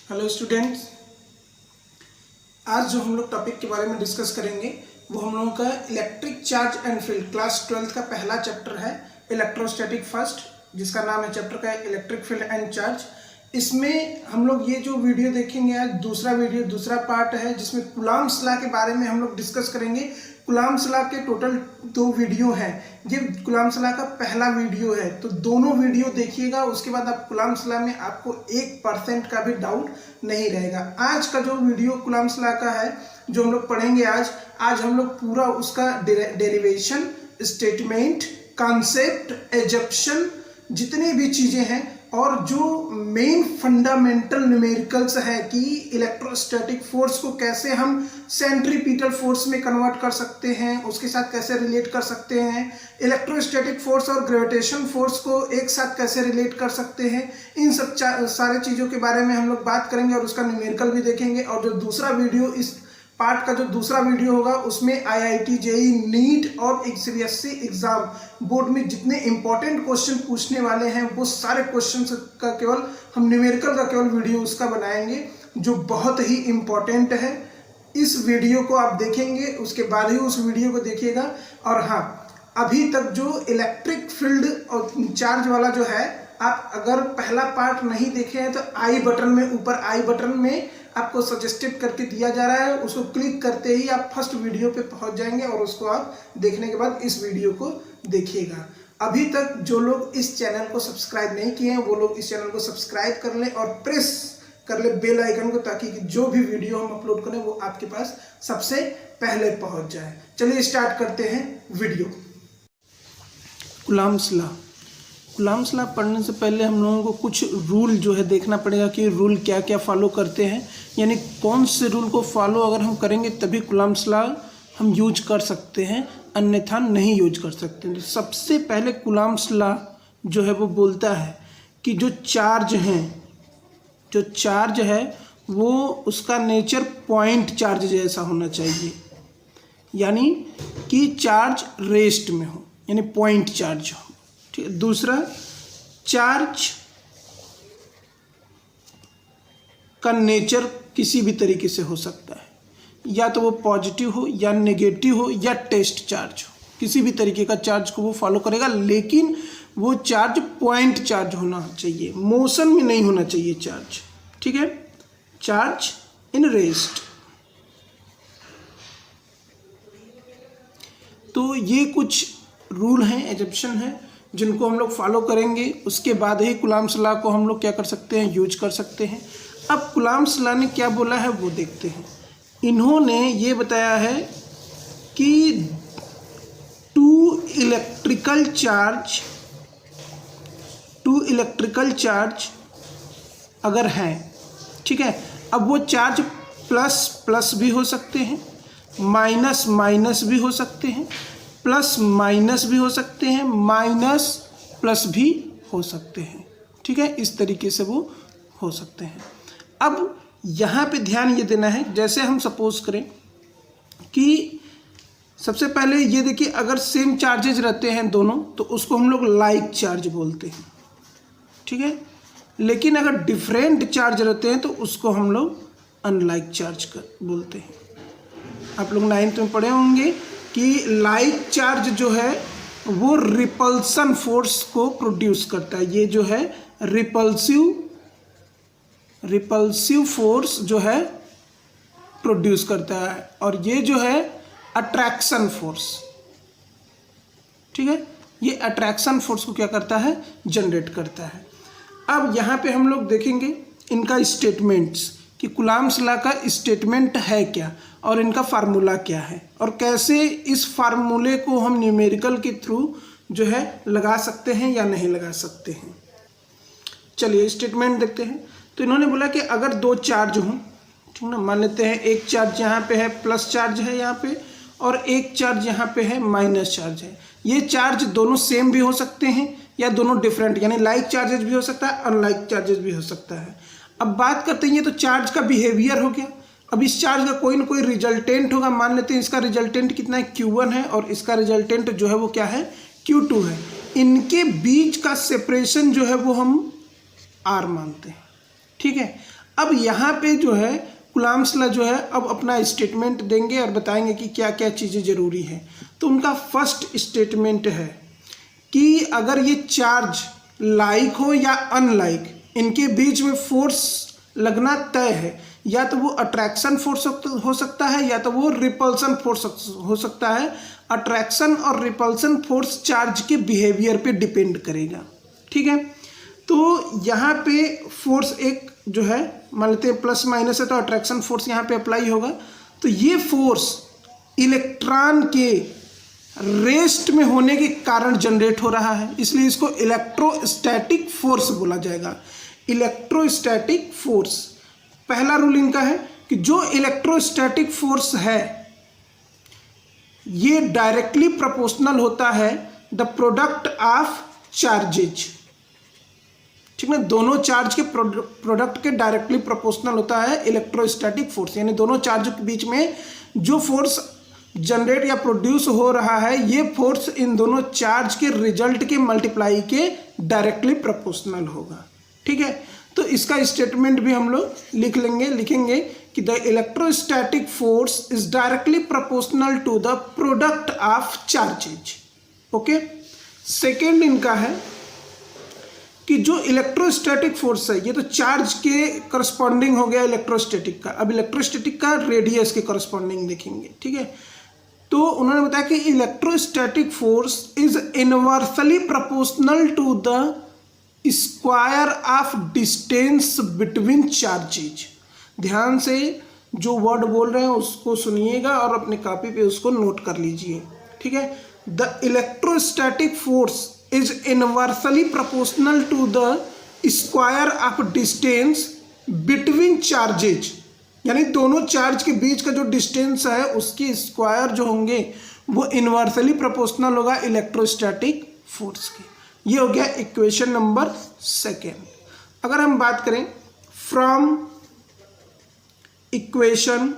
Hello students, आज जो हम लोग टॉपिक के बारे में डिस्कस करेंगे वो हम लोगों का electric charge and field class 12th का पहला चैप्टर है इलेक्ट्रोस्टैटिक फर्स्ट, जिसका नाम है चैप्टर का इलेक्ट्रिक फील्ड एंड चार्ज। इसमें हम लोग ये जो वीडियो देखेंगे आज दूसरा पार्ट है, जिसमें कूलॉम्स लॉ के बारे में हम लोग डिस्कस करेंगे। कूलॉम्स लॉ के टोटल 2 वीडियो हैं, ये कूलॉम्स लॉ का पहला वीडियो है, तो दोनों वीडियो देखिएगा। उसके बाद आप कूलॉम्स लॉ में आपको 1% का भी डाउट नहीं रहेगा। आज का जो वीडियो कूलॉम्स लॉ का है जो हम लोग पढ़ेंगे आज हम लोग पूरा उसका डेरिवेशन, स्टेटमेंट, कॉन्सेप्ट, एजप्शन, जितने भी चीजें हैं और जो मेन फंडामेंटल न्यूमेरिकल्स हैं कि इलेक्ट्रोस्टैटिक फोर्स को कैसे हम सेंट्रीपिटल फोर्स में कन्वर्ट कर सकते हैं, उसके साथ कैसे रिलेट कर सकते हैं, इलेक्ट्रोस्टैटिक फोर्स और ग्रेविटेशन फोर्स को एक साथ कैसे रिलेट कर सकते हैं, इन सब सारे चीज़ों के बारे में हम लोग बात करेंगे और उसका न्यूमेरिकल भी देखेंगे। और जो दूसरा वीडियो, इस पार्ट का जो दूसरा वीडियो होगा उसमें IIT JEE नीट और CBSE एग्जाम बोर्ड में जितने इंपॉर्टेंट क्वेश्चन पूछने वाले हैं वो सारे क्वेश्चन का केवल हम न्यूमेरिकल का केवल वीडियो उसका बनाएंगे, जो बहुत ही इंपॉर्टेंट है। इस वीडियो को आप देखेंगे, उसके बाद ही उस वीडियो को देखिएगा। और हाँ, अभी तक जो इलेक्ट्रिक फील्ड और चार्ज वाला जो है, आप अगर पहला पार्ट नहीं देखे हैं तो आई बटन में आपको सजेस्टेड करके दिया जा रहा है, उसको क्लिक करते ही आप फर्स्ट वीडियो पे पहुंच जाएंगे और उसको आप देखने के बाद इस वीडियो को देखिएगा। अभी तक जो लोग इस चैनल को सब्सक्राइब नहीं किए हैं वो लोग इस चैनल को सब्सक्राइब कर लें और प्रेस कर ले बेल आइकन को, ताकि जो भी वीडियो हम अपलोड करें वो आपके पास सबसे पहले पहुंच जाए। चलिए स्टार्ट करते हैं वीडियो। कूलॉम्स लॉ पढ़ने से पहले हम लोगों को कुछ रूल जो है देखना पड़ेगा कि रूल क्या क्या फॉलो करते हैं, यानी कौन से रूल को फॉलो अगर हम करेंगे तभी कूलॉम्स लॉ हम यूज कर सकते हैं, अन्यथा नहीं यूज कर सकते हैं। तो सबसे पहले कूलॉम्स लॉ जो है वो बोलता है कि जो चार्ज है वो उसका नेचर पॉइंट चार्ज जैसा होना चाहिए, यानी कि चार्ज रेस्ट में हो, यानी पॉइंट चार्ज हो। ठीक है। दूसरा, चार्ज का नेचर किसी भी तरीके से हो सकता है, या तो वो पॉजिटिव हो या नेगेटिव हो या टेस्ट चार्ज हो, किसी भी तरीके का चार्ज को वो फॉलो करेगा, लेकिन वो चार्ज पॉइंट चार्ज होना चाहिए, मोशन में नहीं होना चाहिए चार्ज। ठीक है। Charge in rest. तो ये कुछ रूल हैं, एजम्पशन है, जिनको हम लोग फॉलो करेंगे, उसके बाद ही कूलॉम्स लॉ को हम लोग क्या कर सकते हैं, यूज कर सकते हैं। अब कूलॉम्स लॉ ने क्या बोला है वो देखते हैं। इन्होंने ये बताया है कि टू इलेक्ट्रिकल चार्ज अगर हैं, ठीक है, अब वो चार्ज प्लस प्लस भी हो सकते हैं, माइनस माइनस भी हो सकते हैं, प्लस माइनस भी हो सकते हैं, माइनस प्लस भी हो सकते हैं। ठीक है, इस तरीके से वो हो सकते हैं। अब यहाँ पे ध्यान ये देना है, जैसे हम सपोज करें कि सबसे पहले ये देखिए, अगर सेम चार्जेज रहते हैं दोनों तो उसको हम लोग लाइक चार्ज बोलते हैं। ठीक है। लेकिन अगर डिफरेंट चार्ज रहते हैं तो उसको हम लोग अनलाइक चार्ज बोलते हैं। आप लोग 9th में पढ़े होंगे कि लाइक चार्ज जो है वो रिपल्सन फोर्स को प्रोड्यूस करता है। ये जो है रिपल्सिव फोर्स जो है प्रोड्यूस करता है, और ये जो है अट्रैक्शन फोर्स। ठीक है, ये अट्रैक्शन फोर्स को क्या करता है, जनरेट करता है। अब यहाँ पे हम लोग देखेंगे इनका स्टेटमेंट्स, कि कूलॉम्स लॉ का स्टेटमेंट है क्या और इनका फार्मूला क्या है, और कैसे इस फार्मूले को हम न्यूमेरिकल के थ्रू जो है लगा सकते हैं या नहीं लगा सकते हैं। चलिए स्टेटमेंट देखते हैं। तो इन्होंने बोला कि अगर 2 चार्ज हों, ठीक ना, मान लेते हैं एक चार्ज यहाँ पे है, प्लस चार्ज है यहाँ पे, और एक चार्ज यहाँ पे है, माइनस चार्ज है। ये चार्ज दोनों सेम भी हो सकते हैं या दोनों डिफरेंट, यानी लाइक चार्जेस भी हो सकता है, अनलाइक चार्जेस भी हो सकता है। अब बात करते हैं, ये तो चार्ज का बिहेवियर हो गया। अब इस चार्ज का कोई ना कोई रिजल्टेंट होगा। मान लेते हैं इसका रिजल्टेंट कितना है, Q1 है, और इसका रिजल्टेंट जो है वो क्या है, Q2 है। इनके बीच का सेपरेशन जो है वो हम R मानते हैं। ठीक है। अब यहाँ पे जो है कूलम्ब्स लॉ जो है अब अपना स्टेटमेंट देंगे और बताएंगे कि क्या क्या चीज़ें ज़रूरी हैं। तो उनका फर्स्ट स्टेटमेंट है कि अगर ये चार्ज लाइक हो या अनलाइक, इनके बीच में फोर्स लगना तय है। या तो वो अट्रैक्शन फोर्स हो सकता है या तो वो रिपल्सन फोर्स हो सकता है। अट्रैक्शन और रिपल्सन फोर्स चार्ज के बिहेवियर पे डिपेंड करेगा। ठीक है, तो यहाँ पे फोर्स एक जो है मान लेते हैं प्लस माइनस है, तो अट्रैक्शन फोर्स यहाँ पे अप्लाई होगा। तो ये फोर्स इलेक्ट्रॉन के रेस्ट में होने के कारण जनरेट हो रहा है, इसलिए इसको इलेक्ट्रोस्टैटिक फोर्स बोला जाएगा। इलेक्ट्रोस्टैटिक फोर्स, पहला रूल इनका है कि जो इलेक्ट्रोस्टैटिक फोर्स है ये डायरेक्टली प्रोपोर्शनल होता है द प्रोडक्ट ऑफ चार्जेज। ठीक है, दोनों चार्ज के प्रोडक्ट के डायरेक्टली प्रोपोर्शनल होता है इलेक्ट्रोस्टैटिक फोर्स, यानी दोनों चार्ज के बीच में जो फोर्स जनरेट या प्रोड्यूस हो रहा है ये फोर्स इन दोनों चार्ज के रिजल्ट के मल्टीप्लाई के डायरेक्टली प्रोपोर्शनल होगा। ठीक है, तो इसका स्टेटमेंट भी हम लोग लिखेंगे कि the electrostatic force is directly proportional to the product of charges. Okay, second इनका है कि जो इलेक्ट्रोस्टैटिक फोर्स है ये तो चार्ज के करस्पॉन्डिंग हो गया इलेक्ट्रोस्टैटिक का। अब इलेक्ट्रोस्टैटिक का रेडियस के करस्पॉन्डिंग देखेंगे। ठीक है, तो उन्होंने बताया कि electrostatic force is inversely proportional to the square of distance between charges. ध्यान से जो वर्ड बोल रहे हैं उसको सुनिएगा और अपने कॉपी पे उसको नोट कर लीजिए। ठीक है, the electrostatic force is inversely proportional to the square of distance between charges, यानी दोनों चार्ज के बीच का जो डिस्टेंस है उसके स्क्वायर जो होंगे वो इनवर्सली प्रोपोर्शनल होगा इलेक्ट्रोस्टैटिक फोर्स के। ये हो गया इक्वेशन नंबर सेकेंड। अगर हम बात करें from equation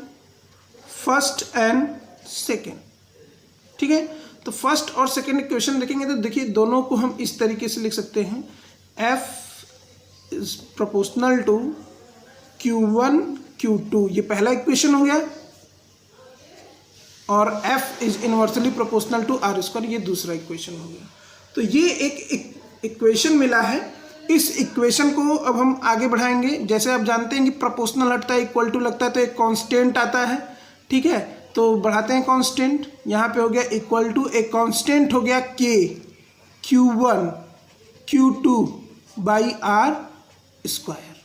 first and second, ठीक है, तो फर्स्ट और सेकेंड इक्वेशन देखेंगे तो देखिए दोनों को हम इस तरीके से लिख सकते हैं, F is proportional to Q1 Q2, ये पहला इक्वेशन हो गया, और F is inversely proportional to R square, ये दूसरा इक्वेशन हो गया। तो ये एक इक्वेशन मिला है। इस इक्वेशन को अब हम आगे बढ़ाएंगे। जैसे आप जानते हैं कि प्रोपोर्शनल हटता है इक्वल टू लगता है तो एक कांस्टेंट आता है। ठीक है, तो बढ़ाते हैं कांस्टेंट, यहाँ पे हो गया इक्वल टू एक कांस्टेंट हो गया K Q1 Q2 by R square.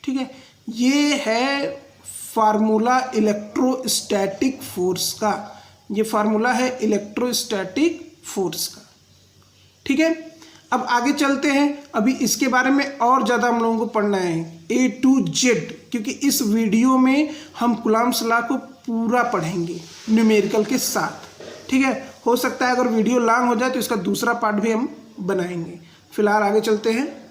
ठीक है, ये है फार्मूला इलेक्ट्रोस्टैटिक फोर्स का, ये फार्मूला है इलेक्ट्रोस्टैटिक फोर्स का। ठीक है, अब आगे चलते हैं। अभी इसके बारे में और ज़्यादा हम लोगों को पढ़ना है A to Z, क्योंकि इस वीडियो में हम कूलम्ब्स लॉ को पूरा पढ़ेंगे न्यूमेरिकल के साथ। ठीक है, हो सकता है अगर वीडियो लॉन्ग हो जाए तो इसका दूसरा पार्ट भी हम बनाएंगे। फिलहाल आगे चलते हैं।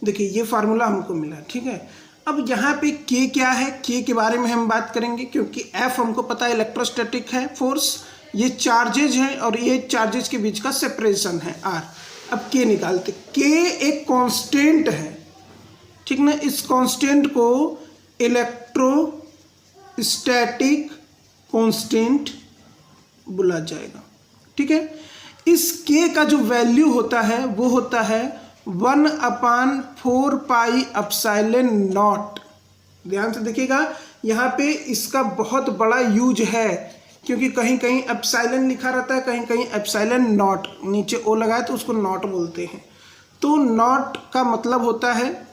देखिए ये फार्मूला हमको मिला। ठीक है, अब यहाँ पे K क्या है, K के बारे में हम बात करेंगे, क्योंकि F हमको पता है इलेक्ट्रोस्टैटिक है फोर्स, ये चार्जेज हैं और ये चार्जेज के बीच का सेपरेशन है R। अब K निकालते, K एक कांस्टेंट है। ठीक ना, इस कांस्टेंट को इलेक्ट्रोस्टैटिक कांस्टेंट बोला जाएगा। ठीक है, इस K का जो वैल्यू होता है वो होता है 1/4 पाई एप्सिलॉन नॉट। ध्यान से देखिएगा, यहाँ पे इसका बहुत बड़ा यूज है, क्योंकि कहीं कहीं एप्सिलॉन लिखा रहता है, कहीं कहीं एप्सिलॉन नॉट, नीचे ओ लगाए तो उसको नॉट बोलते हैं। तो नॉट का मतलब होता है,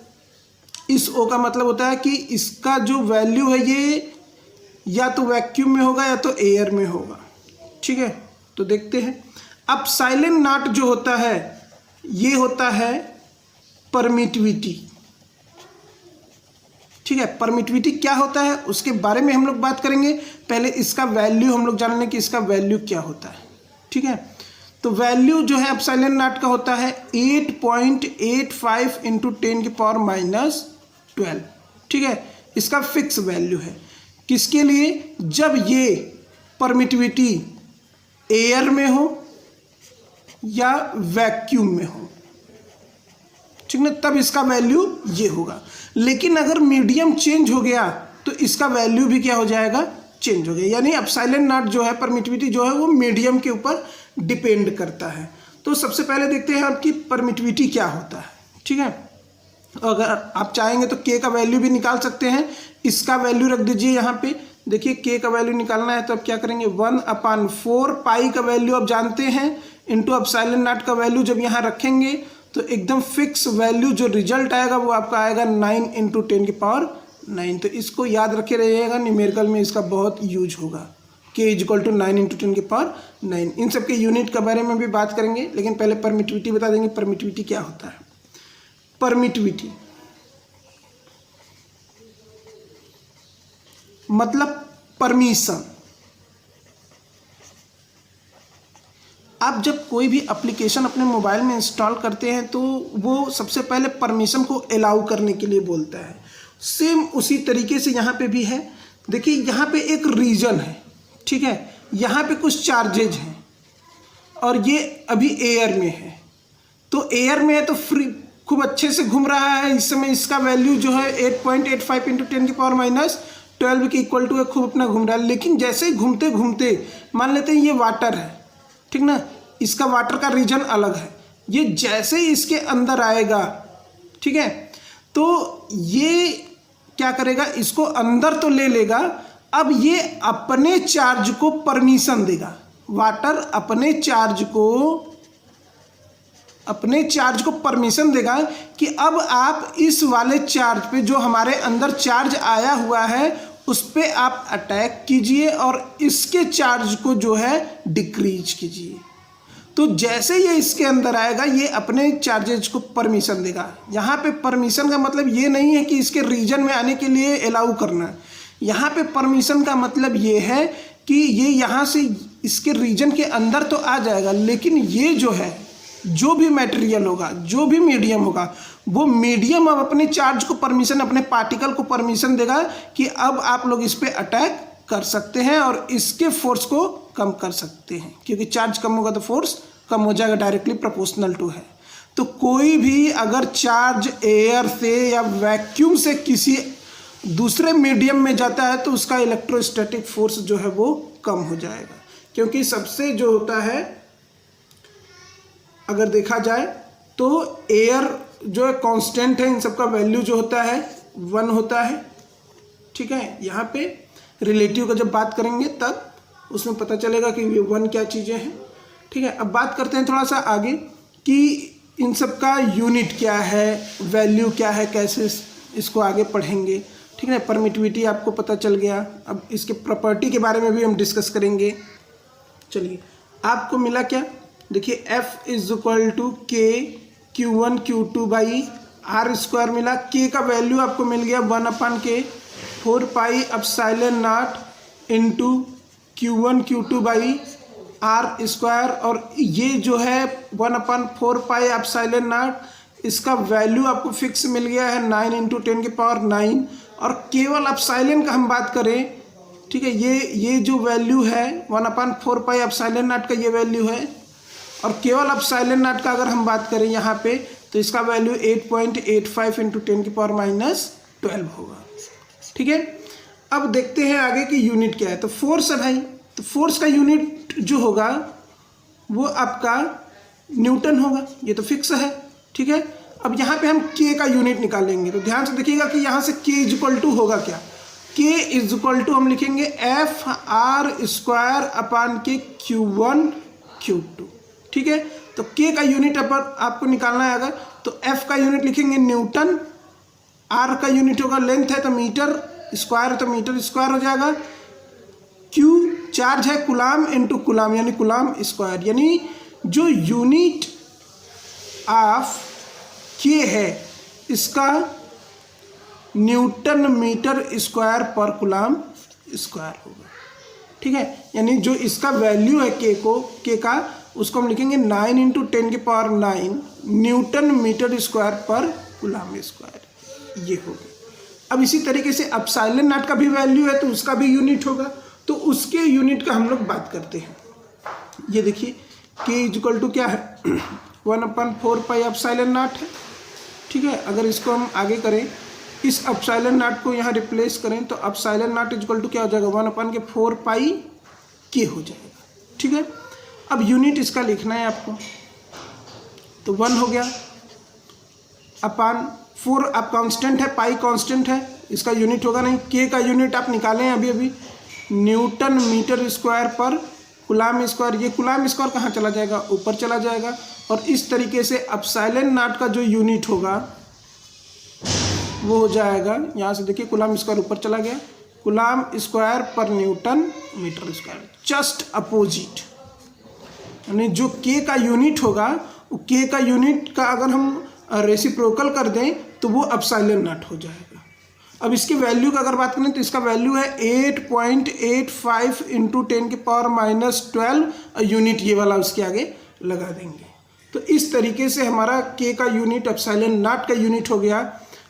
इस ओ का मतलब होता है कि इसका जो वैल्यू है ये या तो वैक्यूम में होगा या तो एयर में होगा। ठीक है, तो देखते हैं। एप्सिलॉन नॉट जो होता है ये होता है परमिटिविटी। ठीक है, परमिटिविटी क्या होता है उसके बारे में हम लोग बात करेंगे। पहले इसका वैल्यू हम लोग जान लें कि इसका वैल्यू क्या होता है। ठीक है, तो वैल्यू जो है एप्सिलॉन नॉट का होता है 8.85 इंटू 10⁻12। ठीक है, इसका फिक्स वैल्यू है। किसके लिए? जब ये परमिटिविटी एयर में हो या वैक्यूम में हो। ठीक ना, तब इसका वैल्यू ये होगा। लेकिन अगर मीडियम चेंज हो गया तो इसका वैल्यू भी क्या हो जाएगा, चेंज हो गया। यानी एप्सिलॉन नॉट जो है, परमिटिविटी जो है वो मीडियम के ऊपर डिपेंड करता है। तो सबसे पहले देखते हैं आपकी परमिटिविटी क्या होता है। ठीक है, अगर आप चाहेंगे तो के का वैल्यू भी निकाल सकते हैं। इसका वैल्यू रख दीजिए यहाँ पे। देखिए के का वैल्यू निकालना है तो अब क्या करेंगे, 1/4 पाई का वैल्यू आप जानते हैं इंटू एप्सिलॉन नॉट का वैल्यू जब यहाँ रखेंगे तो एकदम फिक्स वैल्यू जो रिजल्ट आएगा वो आपका आएगा 9 × 10⁹। तो इसको याद रखे रहिएगा, न्यूमेरिकल में इसका बहुत यूज होगा। k = 9 × 10⁹। इन सब के यूनिट के बारे में भी बात करेंगे, लेकिन पहले परमिटिविटी बता देंगे। परमिटिविटी क्या होता है? परमिटिविटी मतलब परमिशन। आप जब कोई भी एप्लीकेशन अपने मोबाइल में इंस्टॉल करते हैं तो वो सबसे पहले परमिशन को अलाउ करने के लिए बोलता है। सेम उसी तरीके से यहाँ पे भी है। देखिए यहाँ पे एक रीजन है, ठीक है, यहाँ पे कुछ चार्जेज हैं और ये अभी एयर में है। तो एयर में है तो फ्री खूब अच्छे से घूम रहा है। इस समय इसका वैल्यू जो है 8.85 × 10⁻12 के इक्वल टू है, खूब अपना घूम रहा है। लेकिन जैसे ही घूमते घूमते मान लेते हैं ये वाटर है, ठीक ना, इसका वाटर का रीजन अलग है। ये जैसे ही इसके अंदर आएगा, ठीक है, तो ये क्या करेगा, इसको अंदर तो ले लेगा। अब ये अपने चार्ज को परमिशन देगा। वाटर अपने चार्ज को परमिशन देगा कि अब आप इस वाले चार्ज पे, जो हमारे अंदर चार्ज आया हुआ है, उस पे आप अटैक कीजिए और इसके चार्ज को जो है डिक्रीज कीजिए। तो जैसे ये इसके अंदर आएगा ये अपने चार्जेज को परमिशन देगा। यहाँ पे परमिशन का मतलब ये नहीं है कि इसके रीजन में आने के लिए अलाउ करना। यहाँ पे परमिशन का मतलब ये है कि ये यहाँ से इसके रीजन के अंदर तो आ जाएगा, लेकिन ये जो है, जो भी मटेरियल होगा, जो भी मीडियम होगा, वो मीडियम अब अपने चार्ज को परमिशन, अपने पार्टिकल को परमिशन देगा कि अब आप लोग इस पे अटैक कर सकते हैं और इसके फोर्स को कम कर सकते हैं। क्योंकि चार्ज कम होगा तो फोर्स कम हो जाएगा, डायरेक्टली प्रोपोर्शनल टू है। तो कोई भी अगर चार्ज एयर से या वैक्यूम से किसी दूसरे मीडियम में जाता है तो उसका इलेक्ट्रोस्टैटिक फोर्स जो है वो कम हो जाएगा। क्योंकि सबसे जो होता है, अगर देखा जाए तो एयर जो है कांस्टेंट है, इन सब का वैल्यू जो होता है 1 होता है। ठीक है, यहाँ पे रिलेटिव का जब बात करेंगे तब उसमें पता चलेगा कि ये 1 क्या चीज़ें हैं। ठीक है, अब बात करते हैं थोड़ा सा आगे कि इन सब का यूनिट क्या है, वैल्यू क्या है, कैसे इसको आगे पढ़ेंगे। ठीक है, परमिटिविटी आपको पता चल गया। अब इसके प्रॉपर्टी के बारे में भी हम डिस्कस करेंगे। चलिए, आपको मिला क्या, देखिए F = K Q1 Q2/r² मिला। K का वैल्यू आपको मिल गया 1/K 4 पाई epsilon naught into Q1 Q2/r²। और ये जो है 1/4 पाई एप्सिलॉन नॉट, इसका वैल्यू आपको फिक्स मिल गया है 9 × 10⁹। और केवल एप्सिलॉन का हम बात करें, ठीक है, ये जो वैल्यू है 1/4 पाई एप्सिलॉन नॉट का ये वैल्यू है। और केवल एप्सिलॉन नॉट का अगर हम बात करें यहाँ पे तो इसका वैल्यू 8.85 × 10⁻12 होगा। ठीक है, अब देखते हैं आगे कि यूनिट क्या है। तो फोर्स है भाई, तो फोर्स का यूनिट जो होगा वो आपका न्यूटन होगा, ये तो फिक्स है। ठीक है, अब यहाँ पे हम K का यूनिट निकालेंगे तो ध्यान से देखिएगा कि यहाँ से K = होगा क्या, K = हम लिखेंगे Fr² Q1 Q2। ठीक है, तो K का यूनिट आपको निकालना है। अगर तो F का यूनिट लिखेंगे न्यूटन, R का यूनिट होगा लेंथ है तो मीटर, स्क्वायर है तो मीटर स्क्वायर हो जाएगा। Q चार्ज है कूलाम इंटू कूलाम यानी कूलाम स्क्वायर। यानी जो यूनिट ऑफ K है इसका न्यूटन मीटर स्क्वायर पर कूलाम स्क्वायर होगा। ठीक है, यानी जो इसका वैल्यू है K का, उसको हम लिखेंगे 9 × 10⁹ न्यूटन मीटर स्क्वायर पर कूलाम स्क्वायर, ये होगा। अब इसी तरीके से एप्सिलॉन नॉट का भी वैल्यू है तो उसका भी यूनिट होगा, तो उसके यूनिट का हम लोग बात करते हैं। ये देखिए K = क्या है 1/4 पाई एप्सिलॉन नॉट है। ठीक है। अगर इसको हम आगे करें, इस एप्सिलॉन नॉट को यहाँ रिप्लेस करें तो एप्सिलॉन नॉट इक्वल टू क्या हो जाएगा, 1/4 पाई के हो जाएगा, ठीक है। अब यूनिट इसका लिखना है आपको, तो 1 हो गया अपान 4, आप कांस्टेंट है, पाई कांस्टेंट है, इसका यूनिट होगा नहीं। के का यूनिट आप निकालें अभी न्यूटन मीटर स्क्वायर पर कूलाम स्क्वायर। ये कूलाम स्क्वायर कहाँ चला जाएगा, ऊपर चला जाएगा। और इस तरीके से एप्सिलॉन नॉट का जो यूनिट होगा वो हो जाएगा, यहाँ से देखिए कूलाम स्क्वायर ऊपर चला गया, कूलाम स्क्वायर पर newton metre square, just opposite. यानी जो के का यूनिट होगा, वो के का यूनिट का अगर हम रेसिप्रोकल कर दें तो वो एप्सिलॉन नॉट हो जाएगा। अब इसकी वैल्यू का अगर बात करें तो इसका वैल्यू है 8.85 इंटू 10⁻⁻12 यूनिट, ये वाला उसके आगे लगा देंगे। तो इस तरीके से हमारा के का यूनिट एप्सिलॉन नॉट का यूनिट हो गया।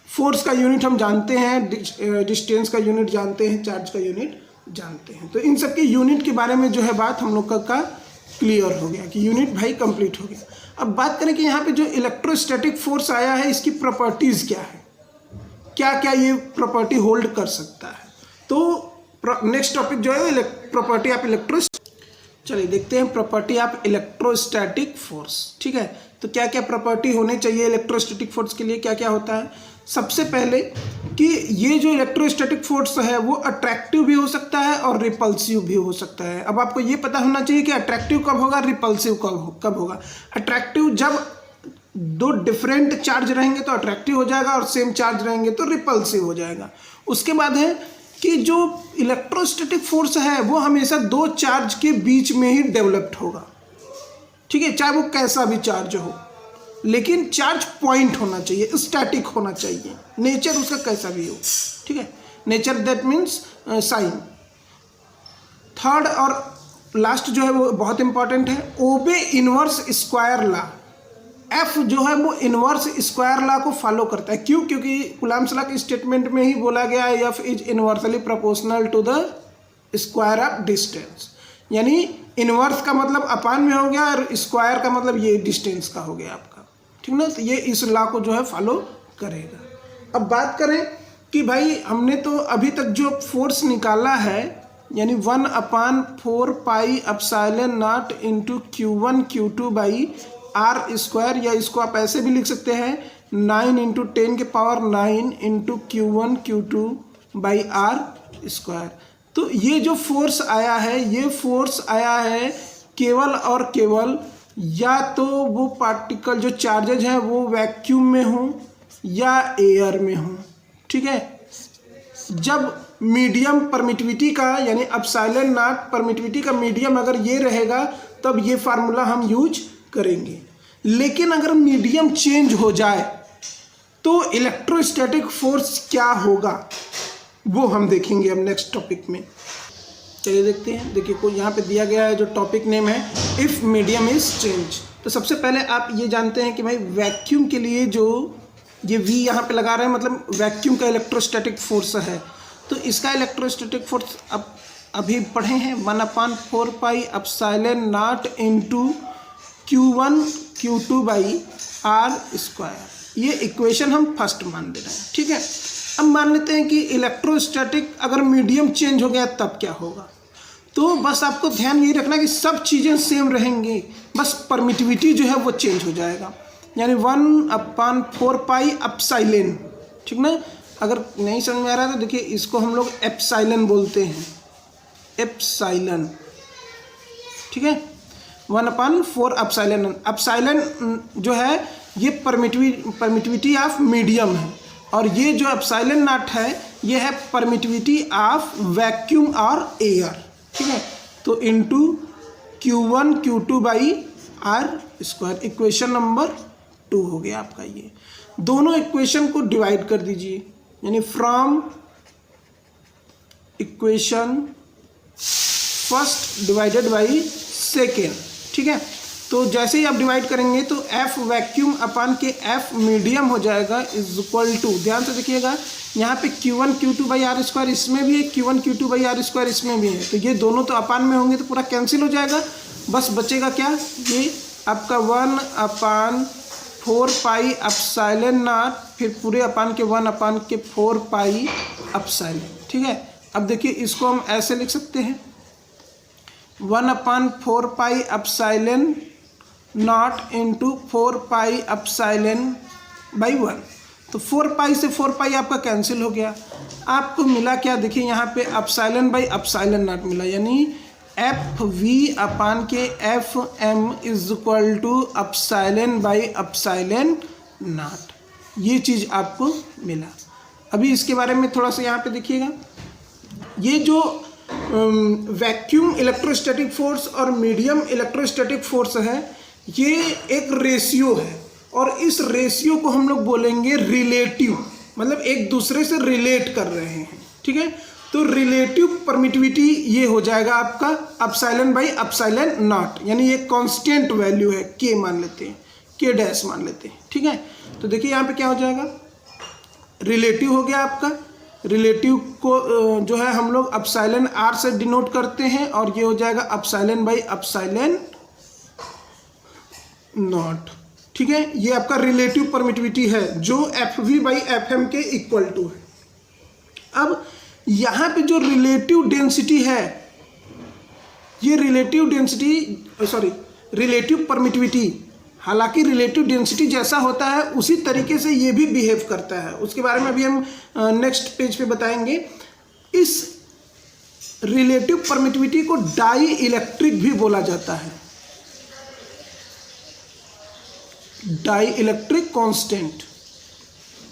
फोर्स का यूनिट हम जानते हैं, डिस्टेंस का यूनिट जानते हैं, चार्ज का यूनिट जानते हैं। तो इन सब के यूनिट के बारे में जो है बात हम लोग का क्लियर हो गया कि यूनिट भाई कंप्लीट हो गया। अब बात करें कि यहाँ पे जो इलेक्ट्रोस्टैटिक फोर्स आया है, इसकी प्रॉपर्टीज़ क्या है, क्या क्या ये प्रॉपर्टी होल्ड कर सकता है। तो नेक्स्ट टॉपिक जो है प्रॉपर्टी ऑफ चलिए देखते हैं प्रॉपर्टी ऑफ इलेक्ट्रोस्टैटिक फोर्स, ठीक है। तो क्या क्या प्रॉपर्टी होने चाहिए इलेक्ट्रोस्टैटिक फोर्स के लिए, क्या क्या होता है। सबसे पहले कि ये जो इलेक्ट्रोस्टैटिक फोर्स है वो अट्रैक्टिव भी हो सकता है और रिपल्सिव भी हो सकता है। अब आपको ये पता होना चाहिए कि अट्रैक्टिव कब होगा, रिपल्सिव कब होगा। अट्रैक्टिव जब दो डिफरेंट चार्ज रहेंगे तो अट्रैक्टिव हो जाएगा, और सेम चार्ज रहेंगे तो रिपल्सिव हो जाएगा। उसके बाद है कि जो इलेक्ट्रोस्टैटिक फोर्स है वो हमेशा दो चार्ज के बीच में ही डेवलप्ड होगा, ठीक है, चाहे वो कैसा भी चार्ज हो, लेकिन चार्ज पॉइंट होना चाहिए, स्टैटिक होना चाहिए, नेचर उसका कैसा भी हो, ठीक है। Nature that means sign. Third और लास्ट जो है वो बहुत इंपॉर्टेंट है, ओबे इनवर्स स्क्वायर लॉ। एफ जो है वो इनवर्स स्क्वायर लॉ को फॉलो करता है। क्यों? क्योंकि कूलम्ब्स लॉ के स्टेटमेंट में ही बोला गया है F is inversely proportional to the square of distance. यानी इनवर्स का मतलब अपान में हो गया और स्क्वायर का मतलब ये डिस्टेंस का हो गया आपका, ठीक ना। तो ये इस लॉ को जो है फॉलो करेगा। अब बात करें कि भाई हमने तो अभी तक जो फोर्स निकाला है, यानी 1/4 pi epsilon naught into Q1 Q2 by R square, या इसको आप ऐसे भी लिख सकते हैं 9 into 10⁹ into Q1 Q2 by R square. तो ये जो फोर्स आया है, ये फोर्स आया है केवल और केवल या तो वो पार्टिकल जो चार्जेज हैं वो वैक्यूम में हों या एयर में हों, ठीक है। जब मीडियम परमिटिविटी का यानी एप्सिलॉन नॉट परमिटिविटी का मीडियम अगर ये रहेगा तब ये फार्मूला हम यूज करेंगे। लेकिन अगर मीडियम चेंज हो जाए तो इलेक्ट्रोस्टैटिक फोर्स क्या होगा वो हम देखेंगे अब नेक्स्ट टॉपिक में। चलिए देखते हैं। देखिए कोई यहाँ पे दिया गया है, जो टॉपिक नेम है इफ़ मीडियम इज चेंज। तो सबसे पहले आप ये जानते हैं कि भाई वैक्यूम के लिए जो ये V यहाँ पे लगा रहे हैं मतलब वैक्यूम का इलेक्ट्रोस्टैटिक फोर्स है। तो इसका इलेक्ट्रोस्टैटिक फोर्स अब अभी पढ़े हैं 1/4 pi epsilon naught into Q1 Q2 by R square. ये इक्वेशन हम फर्स्ट मान ले रहे हैं, ठीक है। अब मान लेते हैं कि इलेक्ट्रोस्टैटिक अगर मीडियम चेंज हो गया तब क्या होगा। तो बस आपको ध्यान यही रखना कि सब चीज़ें सेम रहेंगी, बस परमिटिविटी जो है वो चेंज हो जाएगा। यानी 1/4 पाई एप्सिलॉन, ठीक ना। अगर नहीं समझ में आ रहा है तो देखिए इसको हम लोग एप्सिलॉन बोलते हैं, एप्सिलॉन, ठीक है। 1/4 एप्सिलॉन। एप्सिलॉन जो है ये परमिटिविटी ऑफ मीडियम है, और ये जो एप्सिलॉन नॉट है ये है परमिटिविटी ऑफ वैक्यूम और एयर, ठीक है। तो into Q1 Q2 by R square, equation number 2 हो गया आपका। ये दोनों इक्वेशन को डिवाइड कर दीजिए, यानी from equation first divided by second, ठीक है। तो जैसे ही आप डिवाइड करेंगे तो F वैक्यूम अपान के F मीडियम हो जाएगा इज इक्वल टू, ध्यान से देखिएगा यहाँ पे Q1 Q2 by R square इसमें भी है, Q1 Q2 by R square इसमें भी है। तो ये दोनों तो अपान में होंगे तो पूरा कैंसिल हो जाएगा, बस बचेगा क्या, ये आपका 4 पाई एप्सिलॉन नॉट, फिर पूरे अपान के 1 अपान के 4 पाई एप्सिलॉन। ठीक है, अब देखिए इसको हम ऐसे लिख सकते हैं 1 अपान 4 पाई epsilon naught into 4 pi epsilon by 1। तो 4 पाई से 4 पाई आपका कैंसिल हो गया, आपको मिला क्या, देखिए यहाँ पे एप्सिलॉन बाई एप्सिलॉन नॉट मिला, यानी एफ वी अपान के F M is equal to epsilon by epsilon naught, ये चीज़ आपको मिला। अभी इसके बारे में थोड़ा सा यहाँ पे देखिएगा, ये जो वैक्यूम इलेक्ट्रोस्टैटिक फोर्स और मीडियम इलेक्ट्रोस्टैटिक फोर्स है, ये एक रेशियो है और इस रेशियो को हम लोग बोलेंगे रिलेटिव, मतलब एक दूसरे से रिलेट कर रहे हैं। ठीक है, तो रिलेटिव परमिटिविटी ये हो जाएगा आपका एप्सिलॉन बाई एप्सिलॉन नॉट, यानी ये कांस्टेंट वैल्यू है, के मान लेते हैं, के डैश मान लेते हैं। ठीक है, तो देखिए यहाँ पे क्या हो जाएगा, रिलेटिव हो गया आपका, रिलेटिव को जो है हम लोग एप्सिलॉन आर से डिनोट करते हैं और ये हो जाएगा एप्सिलॉन बाई एप्सिलॉन नॉट। ठीक है, ये आपका रिलेटिव परमिटिविटी है जो F V by F M के इक्वल टू है। अब यहाँ पे जो रिलेटिव डेंसिटी है, ये रिलेटिव डेंसिटी रिलेटिव परमिटिविटी, हालांकि रिलेटिव डेंसिटी जैसा होता है उसी तरीके से ये भी बिहेव करता है, उसके बारे में अभी हम नेक्स्ट पेज पे बताएंगे। इस रिलेटिव परमिटिविटी को डाई इलेक्ट्रिक भी बोला जाता है, डाई इलेक्ट्रिक कांस्टेंट।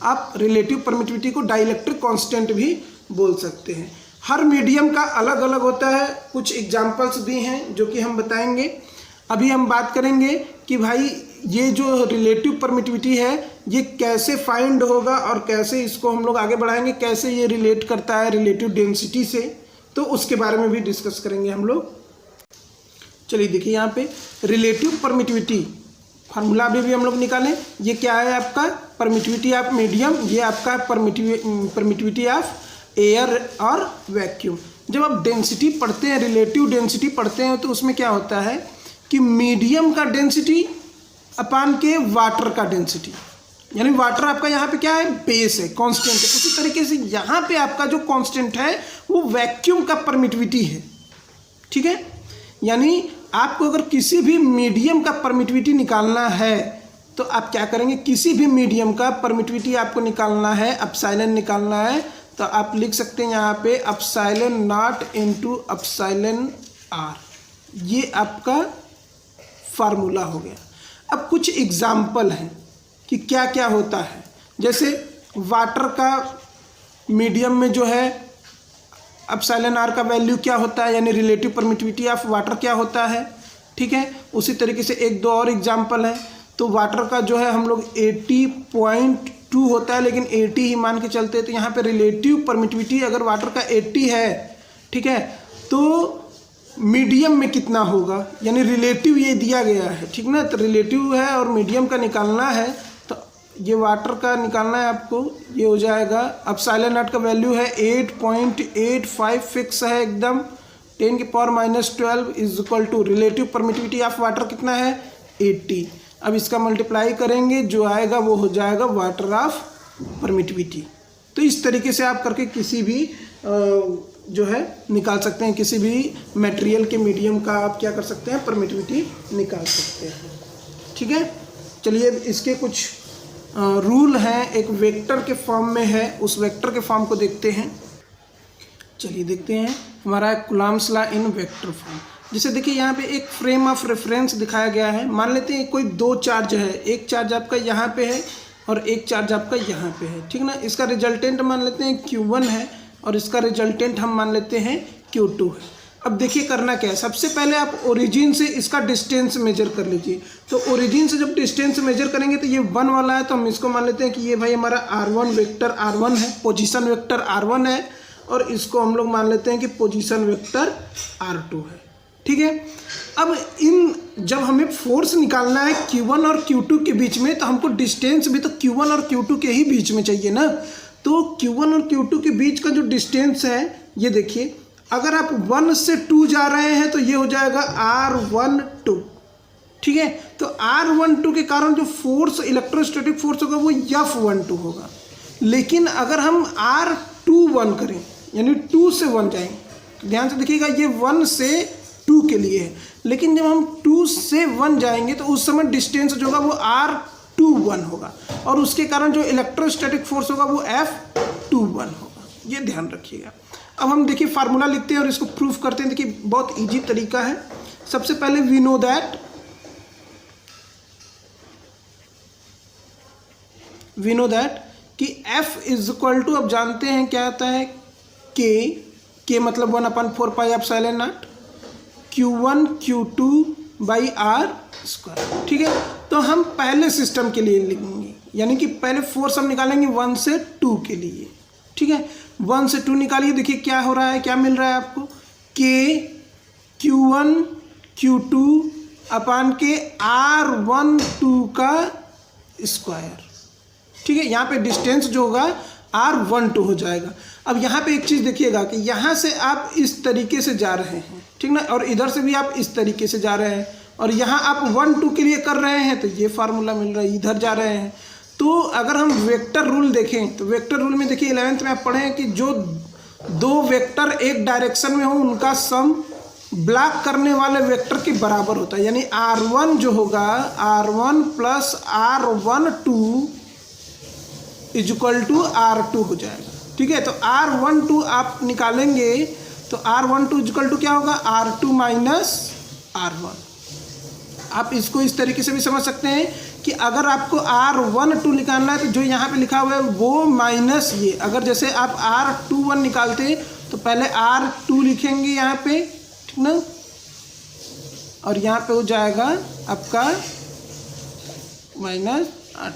आप रिलेटिव परमिटिविटी को डाई इलेक्ट्रिक कांस्टेंट भी बोल सकते हैं। हर मीडियम का अलग अलग होता है, कुछ एग्जाम्पल्स भी हैं जो कि हम बताएंगे। अभी हम बात करेंगे कि भाई ये जो रिलेटिव परमिटिविटी है ये कैसे फाइंड होगा और कैसे इसको हम लोग आगे बढ़ाएंगे, कैसे ये रिलेट करता है रिलेटिव डेंसिटी से, तो उसके बारे में भी डिस्कस करेंगे हम लोग। चलिए देखिए यहाँ पे रिलेटिव परमिटिविटी फार्मूला भी हम लोग निकालें। ये क्या है आपका, परमिटिविटी ऑफ मीडियम, ये आपका परमिटिविटी ऑफ एयर और वैक्यूम। जब आप डेंसिटी पढ़ते हैं, रिलेटिव डेंसिटी पढ़ते हैं, तो उसमें क्या होता है कि मीडियम का डेंसिटी अपान के वाटर का डेंसिटी, यानी वाटर आपका यहाँ पे क्या है, बेस है, कांस्टेंट है। उसी तरीके से यहाँ पे आपका जो कांस्टेंट है वो वैक्यूम का परमिटिविटी है। ठीक है, यानी आपको अगर किसी भी मीडियम का परमिटिविटी निकालना है तो आप क्या करेंगे, किसी भी मीडियम का परमिटिविटी आपको निकालना है, एप्सिलॉन निकालना है, तो आप लिख सकते हैं यहाँ पे epsilon naught into epsilon R, ये आपका फार्मूला हो गया। अब कुछ एग्जाम्पल हैं कि क्या क्या होता है, जैसे वाटर का मीडियम में जो है एप्सिलॉन आर का वैल्यू क्या होता है, यानी रिलेटिव परमिटिविटी ऑफ वाटर क्या होता है। ठीक है, उसी तरीके से एक दो और एग्जाम्पल हैं। तो वाटर का जो है हम लोग 80.2 होता है, लेकिन 80 ही मान के चलते हैं, तो यहाँ पे रिलेटिव परमिटिविटी अगर वाटर का 80 है, ठीक है, तो मीडियम में कितना होगा, यानी रिलेटिव ये दिया गया है, ठीक ना, तो रिलेटिव है और मीडियम का निकालना है, तो ये वाटर का निकालना है आपको, ये हो जाएगा एप्सिलॉन नॉट का वैल्यू है 8.85 फिक्स है एकदम, 10 की power -12 is equal to relative permittivity of water कितना है 80। अब इसका मल्टीप्लाई करेंगे, जो आएगा वो हो जाएगा वाटर ऑफ परमिटिविटी। तो इस तरीके से आप करके किसी भी जो है निकाल सकते हैं, किसी भी मटेरियल के मीडियम का आप क्या कर सकते हैं, परमिटिविटी निकाल सकते हैं। ठीक है, चलिए इसके कुछ रूल हैं, एक वेक्टर के फॉर्म में है, उस वेक्टर के फॉर्म को देखते हैं। चलिए देखते हैं हमारा Coulomb's law in vector form. जैसे देखिए यहाँ पे एक फ्रेम ऑफ रेफरेंस दिखाया गया है। मान लेते हैं कोई दो चार्ज है, एक चार्ज आपका यहाँ पे है और एक चार्ज आपका यहाँ पे है, ठीक ना। इसका रिजल्टेंट मान लेते हैं Q1 है और इसका रिजल्टेंट हम मान लेते हैं Q2 है। अब देखिए करना क्या है, सबसे पहले आप ओरिजिन से इसका डिस्टेंस मेजर कर लीजिए। तो ओरिजिन से जब डिस्टेंस मेजर करेंगे तो ये 1 वाला है, तो हम इसको मान लेते हैं कि ये भाई हमारा R1 वेक्टर R1 है, पोजीशन वेक्टर R1 है, और इसको हम लोग मान लेते हैं कि पोजीशन वेक्टर R2 है। ठीक है, अब इन जब हमें फोर्स निकालना है Q1 और Q2 के बीच में, तो हमको डिस्टेंस भी तो Q1 और Q2 के ही बीच में चाहिए ना। तो Q1 और Q2 के बीच का जो डिस्टेंस है, ये देखिए, अगर आप 1 से 2 जा रहे हैं तो ये हो जाएगा R12, ठीक है। तो R12 के कारण जो फोर्स इलेक्ट्रोस्टैटिक फोर्स होगा वो F12 होगा। लेकिन अगर हम R21 करें यानी 2 से 1 जाएंगे, ध्यान से देखिएगा ये 1 से 2 के लिए है, लेकिन जब हम 2 से 1 जाएंगे तो उस समय डिस्टेंस जो होगा वो R21 होगा और उसके कारण जो इलेक्ट्रोस्टैटिक फोर्स होगा वो F21 होगा। ये ध्यान रखिएगा। अब हम देखिए फार्मूला लिखते हैं और इसको प्रूफ करते हैं। देखिए बहुत इजी तरीका है। सबसे पहले वी नो दैट कि F इज इक्वल टू, अब जानते हैं क्या आता है, K मतलब 1/4πε0 Q1 Q2 by R square. ठीक है, तो हम पहले सिस्टम के लिए लिखेंगे, यानी कि पहले फोर्स हम निकालेंगे 1 से 2 के लिए। ठीक है, 1 से 2 निकालिए, देखिए क्या हो रहा है, क्या मिल रहा है आपको, K Q1 Q2 अपान के R12 का स्क्वायर। ठीक है, यहाँ पे डिस्टेंस जो होगा R12 हो जाएगा। अब यहाँ पे एक चीज़ देखिएगा कि यहाँ से आप इस तरीके से जा रहे हैं, ठीक ना, और इधर से भी आप इस तरीके से जा रहे हैं, और यहाँ आप 1 2 के लिए कर रहे हैं तो ये फार्मूला मिल रहा है, इधर जा रहे हैं। तो अगर हम वेक्टर रूल देखें तो वेक्टर रूल में देखिए 11th में आप पढ़े हैं कि जो दो वेक्टर एक डायरेक्शन में हो उनका सम ब्लॉक करने वाले वेक्टर के बराबर होता है, यानी R1 जो होगा R1 plus R12 is equal to R2 हो जाएगा। ठीक है, तो R12 आप निकालेंगे तो R12 इज इक्वल टू क्या होगा, R2 माइनस R1। आप इसको इस तरीके से भी समझ सकते हैं कि अगर आपको R12 निकालना है तो जो यहाँ पे लिखा हुआ है वो माइनस ये, अगर जैसे आप R21 निकालते तो पहले R2 लिखेंगे यहाँ पे, ठीक ना, और यहाँ पे हो जाएगा आपका माइनस R।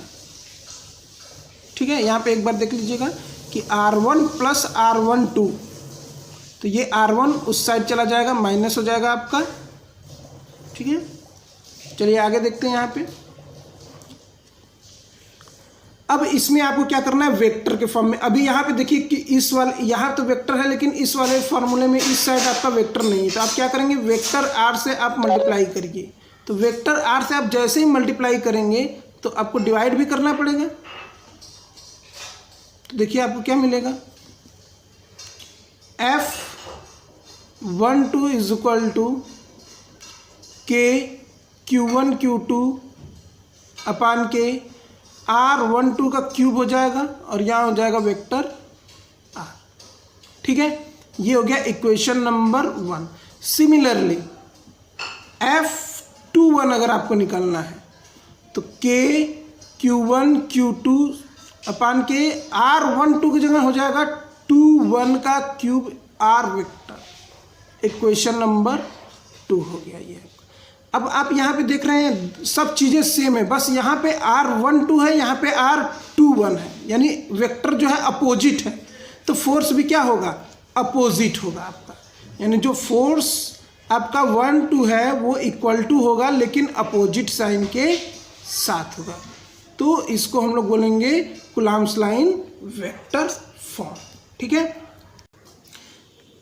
ठीक है, यहाँ पे एक बार देख लीजिएगा कि R1 प्लस R12, तो ये R1 उस साइड चला जाएगा, माइनस हो जाएगा आपका। ठीक है, चलिए आगे देखते हैं यहाँ पे। अब इसमें आपको क्या करना है, वेक्टर के फॉर्म में। अभी यहाँ पे देखिए कि इस वाले, यहाँ तो वेक्टर है लेकिन इस वाले फॉर्मूले में इस साइड आपका वेक्टर नहीं है, तो आप क्या करेंगे, वेक्टर R से आप मल्टीप्लाई करिए। तो वेक्टर R से आप जैसे ही मल्टीप्लाई करेंगे तो आपको डिवाइड भी करना पड़ेगा। तो देखिए आपको क्या मिलेगा, F12 is equal to K Q1 Q2 upon के R12 का क्यूब हो जाएगा और यहाँ हो जाएगा वेक्टर R। ठीक है, ये हो गया इक्वेशन नंबर 1। सिमिलरली F21 अगर आपको निकालना है तो K Q1 Q2 अपान के R12 की जगह हो जाएगा 21 का cube R vector. Equation number 2 हो गया ये। अब आप यहाँ पे देख रहे हैं सब चीज़ें सेम है, बस यहाँ पे R12 है, यहाँ पे R21 है, यानी वेक्टर जो है अपोजिट है, तो फोर्स भी क्या होगा, अपोजिट होगा आपका, यानी जो फोर्स आपका 1 2 है वो इक्वल टू होगा लेकिन अपोजिट साइन के साथ होगा। तो इसको हम लोग बोलेंगे कूलम्ब्स लाइन वेक्टर फॉर्म। ठीक है,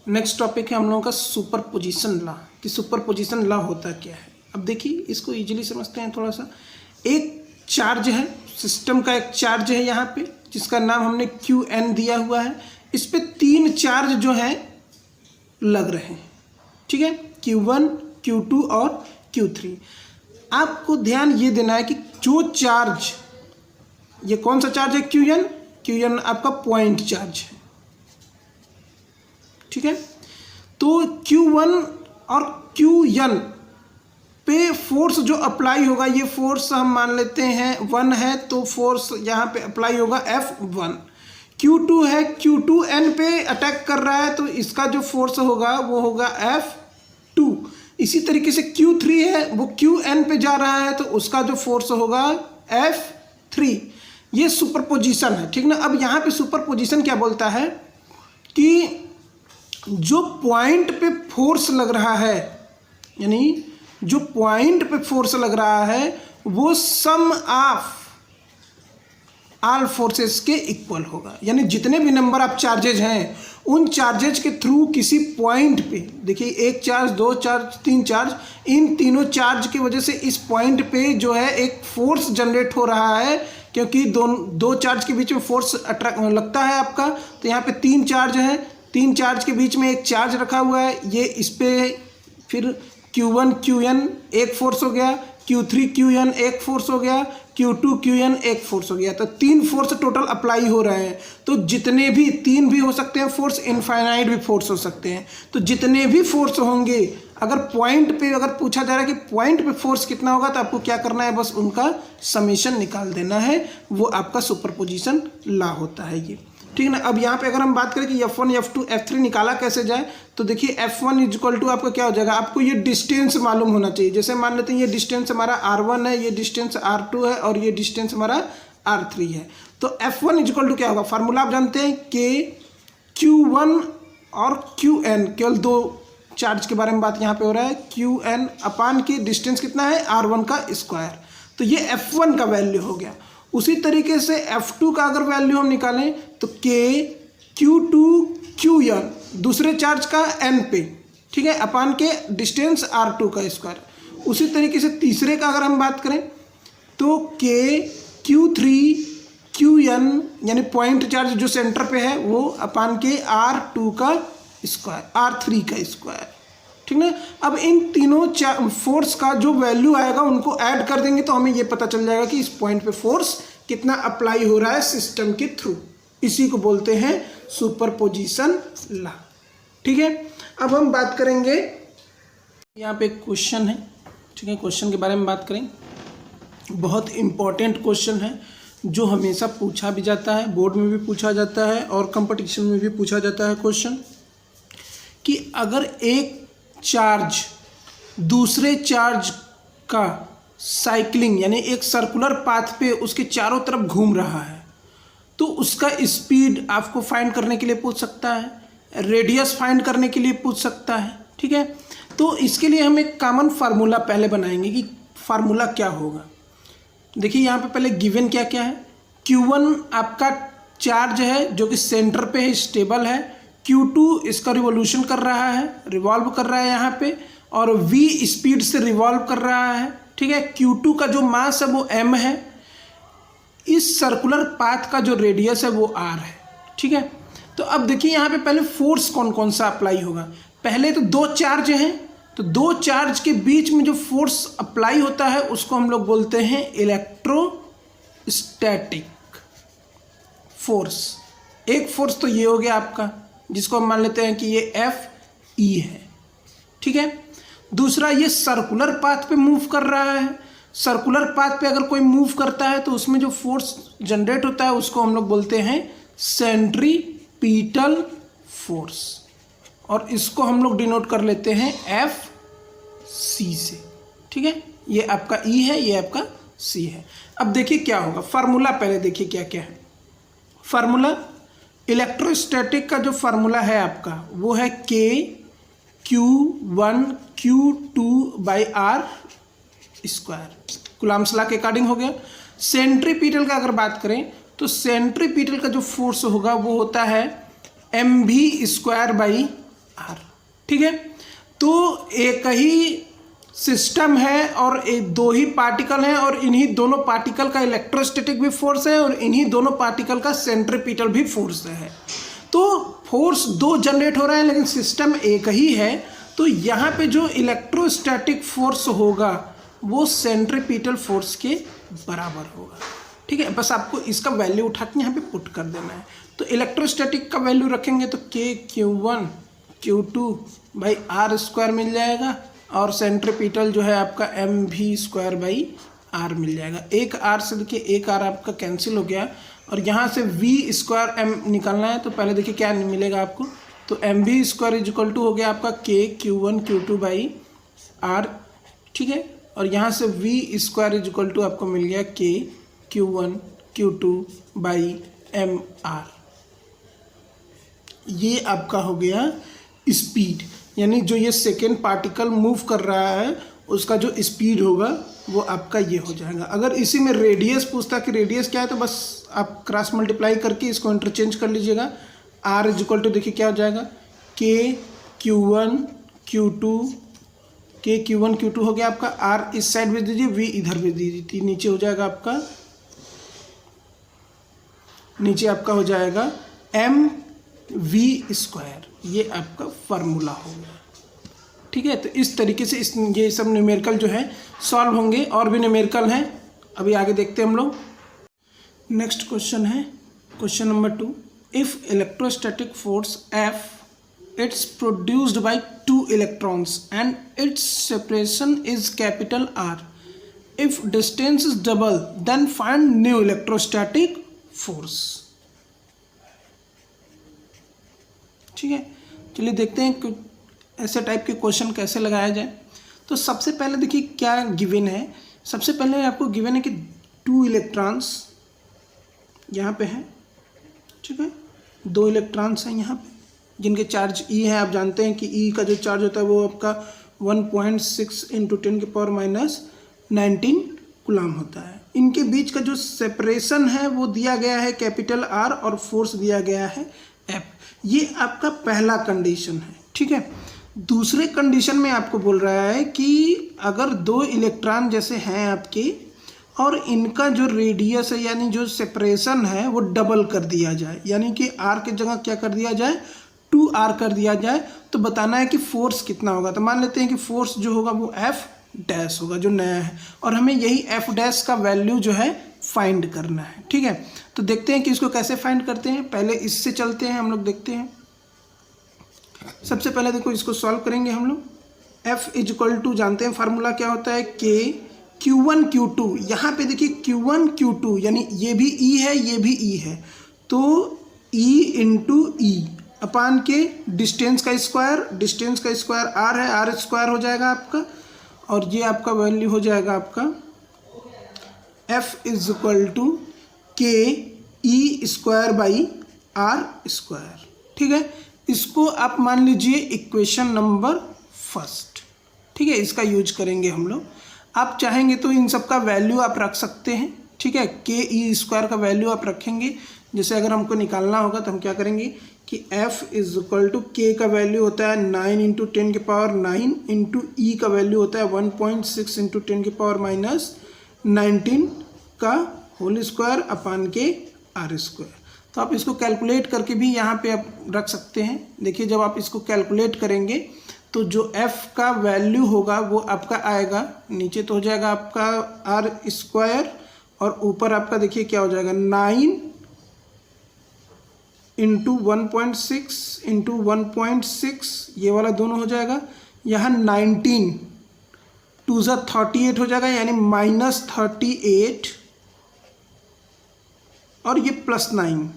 नेक्स्ट टॉपिक है हम लोगों का सुपरपोजिशन लॉ, कि सुपरपोजिशन लॉ होता क्या है। अब देखिए इसको इजीली समझते हैं थोड़ा सा। एक चार्ज है, सिस्टम का एक चार्ज है यहाँ पे, जिसका नाम हमने Qn दिया हुआ है। इस पे 3 चार्ज जो हैं लग रहे हैं, ठीक है, Q1 Q2 और Q3। आपको ध्यान ये देना है कि जो चार्ज, ये कौन सा चार्ज है, Qn आपका पॉइंट चार्ज है। ठीक है, तो Q1 और Qn पे फोर्स जो अप्लाई होगा, ये फोर्स हम मान लेते हैं 1 है तो फोर्स यहाँ पे अप्लाई होगा F1। Q2 है, Q2n पे अटैक कर रहा है तो इसका जो फोर्स होगा वो होगा F2। इसी तरीके से Q3 है, वो Qn पे जा रहा है तो उसका जो फोर्स होगा F3। ये सुपरपोजिशन है, ठीक ना। अब यहाँ पे सुपरपोजिशन क्या बोलता है कि जो पॉइंट पे फोर्स लग रहा है, यानी जो पॉइंट पे फोर्स लग रहा है वो सम ऑफ ऑल फोर्सेस के इक्वल होगा। यानी जितने भी नंबर ऑफ चार्जेज हैं उन चार्जेज के थ्रू किसी पॉइंट पे, देखिए एक चार्ज, दो चार्ज, तीन चार्ज, इन तीनों चार्ज की वजह से इस पॉइंट पे जो है एक फोर्स जनरेट हो रहा है, क्योंकि दो चार्ज के बीच में फोर्स लगता है आपका। तो यहाँ पे तीन चार्ज हैं, तीन चार्ज के बीच में एक चार्ज रखा हुआ है, ये इस पे फिर Q1 Qn एक फोर्स हो गया, Q3 Qn एक फोर्स हो गया, Q2 Qn एक फोर्स हो गया। तो तीन फोर्स टोटल अप्लाई हो रहे हैं। तो जितने भी, तीन भी हो सकते हैं फोर्स, इनफाइनाइट भी फोर्स हो सकते हैं। तो जितने भी फोर्स होंगे, अगर पॉइंट पे अगर पूछा जा रहा है कि पॉइंट पे फोर्स कितना होगा, तो आपको क्या करना है, बस उनका समेशन निकाल देना है। वो आपका सुपरपोजिशन लॉ होता है ये, ठीक है ना। अब यहाँ पे अगर हम बात करें कि F1 F2 F3 निकाला कैसे जाए, तो देखिए F1 इक्वल टू आपका क्या हो जाएगा, आपको ये डिस्टेंस मालूम होना चाहिए। जैसे मान लेते हैं ये डिस्टेंस हमारा R1 है, ये डिस्टेंस R2 है और ये डिस्टेंस हमारा R3 है। तो F1 इक्वल टू क्या होगा, फार्मूला आप जानते हैं K Q1 और Qn, केवल दो चार्ज के बारे में बात यहाँ पे हो रहा है। Qn अपान की डिस्टेंस कितना है, R1 का स्क्वायर। तो ये F1 का वैल्यू हो गया। उसी तरीके से F2 का अगर वैल्यू हम निकालें तो K Q2 Qn, दूसरे चार्ज का n पे, ठीक है, अपान के डिस्टेंस R2 का स्क्वायर। उसी तरीके से तीसरे का अगर हम बात करें तो K Q3 Qn, यानी पॉइंट चार्ज जो सेंटर पे है वो अपान के R2 का स्क्वायर, R3 का स्क्वायर, ठीक है। अब इन तीनों फोर्स का जो वैल्यू आएगा उनको ऐड कर देंगे तो हमें ये पता चल जाएगा कि इस पॉइंट पे फोर्स कितना अप्लाई हो रहा है सिस्टम के थ्रू। इसी को बोलते हैं सुपरपोजिशन लॉ, ठीक है। अब हम बात करेंगे, यहाँ पे एक क्वेश्चन है, ठीक है, क्वेश्चन के बारे में बात करें। बहुत इंपॉर्टेंट क्वेश्चन है जो हमेशा पूछा भी जाता है, बोर्ड में भी पूछा जाता है और कंपटीशन में भी पूछा जाता है क्वेश्चन, कि अगर एक चार्ज दूसरे चार्ज का साइक्लिंग, यानी एक सर्कुलर पाथ पे उसके चारों तरफ घूम रहा है, तो उसका स्पीड आपको फाइंड करने के लिए पूछ सकता है, रेडियस फाइंड करने के लिए पूछ सकता है, ठीक है। तो इसके लिए हम एक कॉमन फार्मूला पहले बनाएंगे कि फार्मूला क्या होगा। देखिए यहाँ पे पहले गिवन क्या क्या है। Q1 आपका चार्ज है जो कि सेंटर पे है, स्टेबल है। Q2 इसका रिवॉल्यूशन कर रहा है, रिवॉल्व कर रहा है यहाँ पे, और V स्पीड से रिवॉल्व कर रहा है, ठीक है। Q2 का जो मास है वो m है, इस सर्कुलर पाथ का जो रेडियस है वो r है, ठीक है। तो अब देखिए यहाँ पे पहले फोर्स कौन कौन सा अप्लाई होगा। पहले तो दो चार्ज हैं, तो दो चार्ज के बीच में जो फोर्स अप्लाई होता है उसको हम लोग बोलते हैं इलेक्ट्रोस्टैटिक फोर्स। एक फोर्स तो ये हो गया आपका, जिसको हम मान लेते हैं कि ये Fe है, ठीक है। दूसरा, ये सर्कुलर पाथ पे मूव कर रहा है। सर्कुलर पाथ पे अगर कोई मूव करता है तो उसमें जो फोर्स जनरेट होता है उसको हम लोग बोलते हैं सेंट्रीपिटल फोर्स, और इसको हम लोग डिनोट कर लेते हैं Fc से, ठीक है। ये आपका E है, ये आपका C है। अब देखिए क्या होगा, फार्मूला पहले देखिए क्या क्या है। फार्मूला इलेक्ट्रोस्टैटिक का जो फार्मूला है आपका वो है K Q1 Q2/r square, Coulomb's law के अकॉर्डिंग हो गया। सेंट्रीपिटल का अगर बात करें तो सेंट्रीपिटल का जो फोर्स होगा वो होता है mv²/r, ठीक है। तो एक ही सिस्टम है और दो ही पार्टिकल हैं, और इन्हीं दोनों पार्टिकल का इलेक्ट्रोस्टैटिक भी फोर्स है और इन्हीं दोनों पार्टिकल का सेंट्रीपिटल भी फोर्स है। तो फोर्स दो जनरेट हो रहा है लेकिन सिस्टम एक ही है। तो यहाँ पे जो इलेक्ट्रोस्टैटिक फोर्स होगा वो सेंट्रीपिटल फोर्स के बराबर होगा, ठीक है। बस आपको इसका वैल्यू उठा के यहाँ पे पुट कर देना है। तो इलेक्ट्रोस्टैटिक का वैल्यू रखेंगे तो K Q1 Q2/r² मिल जाएगा, और सेंट्रीपिटल जो है आपका mv²/r मिल जाएगा। एक r से देखिए एक r आपका कैंसिल हो गया, और यहाँ से v² m निकालना है। तो पहले देखिए क्या मिलेगा आपको, तो mv² हो गया आपका K Q1 Q2/r, ठीक है। और यहाँ से v² आपको मिल गया K Q1 Q2/mr। ये आपका हो गया स्पीड, यानी जो ये सेकेंड पार्टिकल मूव कर रहा है उसका जो स्पीड होगा वो आपका ये हो जाएगा। अगर इसी में रेडियस पूछता कि रेडियस क्या है, तो बस आप क्रॉस मल्टीप्लाई करके इसको इंटरचेंज कर लीजिएगा। r इज इक्वल टू देखिए क्या हो जाएगा, k q1 q2, k q1 q2 हो गया आपका। r इस साइड भेज दीजिए, v इधर भेज दीजिए, नीचे हो जाएगा आपका, नीचे आपका हो जाएगा mv²। ये आपका फार्मूला होगा, ठीक है। तो इस तरीके से ये सब न्यूमेरिकल जो है सॉल्व होंगे। और भी न्यूमेरिकल हैं, अभी आगे देखते हैं हम लोग। नेक्स्ट क्वेश्चन है question number 2। If electrostatic force F it's produced by 2 electrons and its separation is capital R, if distance is double then find new electrostatic force. ठीक है, चलिए देखते हैं कि ऐसे टाइप के क्वेश्चन कैसे लगाया जाए। तो सबसे पहले देखिए क्या गिवन है। सबसे पहले आपको गिवन है कि 2 इलेक्ट्रॉन्स यहाँ पे हैं, ठीक है, 2 इलेक्ट्रॉन्स हैं यहाँ पे जिनके चार्ज E है। आप जानते हैं कि E का जो चार्ज होता है वो आपका 1.6 × 10⁻19 कूलम होता है। इनके बीच का जो सेपरेशन है वो दिया गया है कैपिटल R और फोर्स दिया गया है F। ये आपका पहला कंडीशन है, ठीक है। दूसरे कंडीशन में आपको बोल रहा है कि अगर 2 इलेक्ट्रॉन जैसे हैं आपके और इनका जो रेडियस है यानी जो सेपरेशन है वो डबल कर दिया जाए, यानी कि R की जगह क्या कर दिया जाए, 2R कर दिया जाए, तो बताना है कि फोर्स कितना होगा। तो मान लेते हैं कि फोर्स जो होगा वो F' होगा जो नया है, और हमें यही F' का वैल्यू जो है फाइंड करना है, ठीक है। तो देखते हैं कि इसको कैसे फाइंड करते हैं। पहले इससे चलते हैं हम लोग, देखते हैं। सबसे पहले देखो इसको सॉल्व करेंगे हम लोग। F इज इक्वल टू जानते हैं फार्मूला क्या होता है, K Q1 Q2। यहाँ पे देखिए Q1 Q2 यानी ये भी E है ये भी E है, तो E इंटू E अपान के डिस्टेंस का स्क्वायर R है, R² हो जाएगा आपका, और ये आपका वैल्यू हो जाएगा आपका F is equal to K E² R², ठीक है। इसको आप मान लीजिए इक्वेशन नंबर 1, ठीक है, इसका यूज करेंगे हम लोग। आप चाहेंगे तो इन सब का वैल्यू आप रख सकते हैं, ठीक है। KE² का वैल्यू आप रखेंगे। जैसे अगर हमको निकालना होगा तो हम क्या करेंगे कि F is equal to K का वैल्यू होता है 9 × 10⁻9 इंटू E का वैल्यू होता है 1.6 × 10⁻19 का होल स्क्वायर अपान के R²। तो आप इसको कैलकुलेट करके भी यहाँ पे आप रख सकते हैं। देखिए जब आप इसको कैलकुलेट करेंगे तो जो F का वैल्यू होगा वो आपका आएगा, नीचे तो हो जाएगा आपका R² और ऊपर आपका देखिए क्या हो जाएगा 9 × 1.6 × 1.6, ये वाला दोनों हो जाएगा। यहाँ 19 2 × 38 हो जाएगा, यानी -38 और ये +9,